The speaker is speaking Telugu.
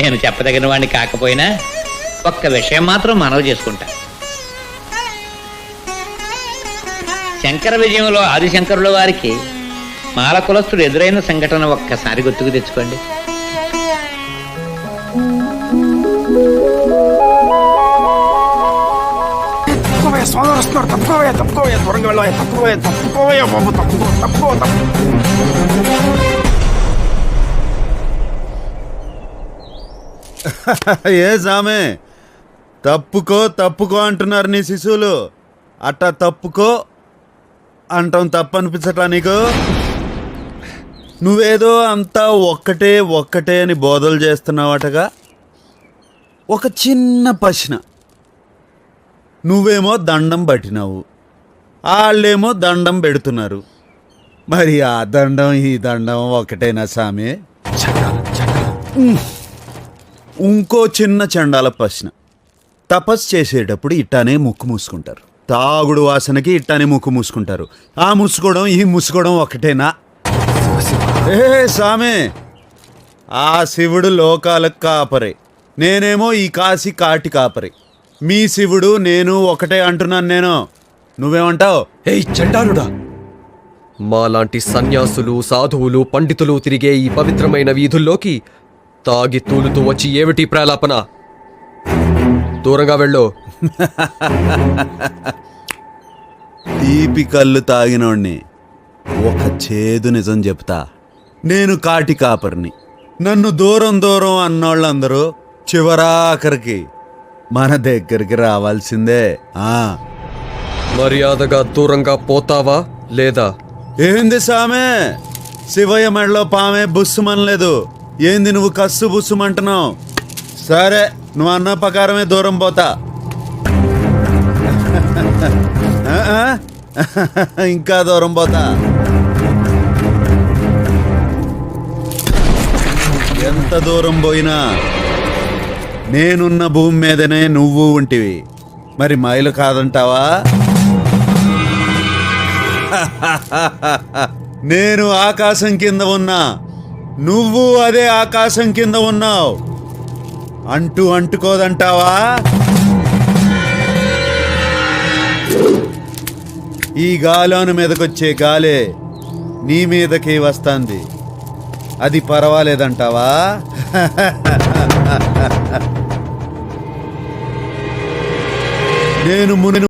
నేను చెప్పదగిన వాడిని కాకపోయినా ఒక్క విషయం మాత్రం మనవి చేసుకుంటా. శంకర విజయంలో ఆదిశంకరుల వారికి మాల కులస్తుడు ఎదురైన సంఘటన ఒక్కసారి గుర్తుకు తెచ్చుకోండి. ఏ సామే, తప్పుకో తప్పుకో అంటున్నారు నీ శిశువులు. అట్టా తప్పుకో అంటాం తప్పనిపించటా నీకు? నువ్వేదో అంతా ఒక్కటే ఒక్కటే అని బోధలు చేస్తున్నావటగా. ఒక చిన్న ప్రశ్న, నువ్వేమో దండం పట్టినావు, వాళ్ళేమో దండం పెడుతున్నారు. మరి ఆ దండం ఈ దండం ఒకటేనా సామి? ఇంకో చిన్న చండాల ప్రశ్న, తపస్సు చేసేటప్పుడు ఇట్టానే ముక్కు మూసుకుంటారు, తాగుడు వాసనకి ఇట్టానే ముక్కు మూసుకుంటారు. ఆ ముసుకోవడం ఈ ముసుకోవడం ఒకటేనా? ఏ సామే, ఆ శివుడు లోకాలకు కాపరే, నేనేమో ఈ కాశీ కాటి కాపరే. మీ శివుడు నేను ఒకటే అంటున్నాను నేను. నువ్వేమంటావు? ఏయ్ చండాలుడా, మాలాంటి సన్యాసులు సాధువులు పండితులు తిరిగే ఈ పవిత్రమైన వీధుల్లోకి తాగి తూలుతూ వచ్చి ఏమిటి ప్రాలాపన? దూరంగా వెళ్ళు. తీపి కళ్ళు తాగినోడ్ని ఒక చేదు నిజం చెప్తా. నేను కాటి కాపర్ని. నన్ను దూరం దూరం అన్నోళ్ళందరూ చివరాఖరికి మన దగ్గరికి రావాల్సిందే. మర్యాదగా దూరంగా పోతావా లేదా? ఏంది సామే, శివయ్య మెడలో పామే బుస్సుమనలేదు. ఏంది నువ్వు కస్సు బుస్సుమంటున్నావు? సరే, నువ్వు అన్న ప్రకారమే దూరం పోతా. ఇంకా దూరం పోతా. ఎంత దూరం పోయినా నేనున్న భూమి మీదనే నువ్వు ఉంటివి. మరి మైలు కాదంటావా? నేను ఆకాశం కింద ఉన్నా, నువ్వు అదే ఆకాశం కింద ఉన్నావు. అంటుకోదంటావా? ఈ గాలోని మీదకొచ్చే గాలే నీ మీదకి వస్తాంది. అది పర్వాలేదంటావా? నేను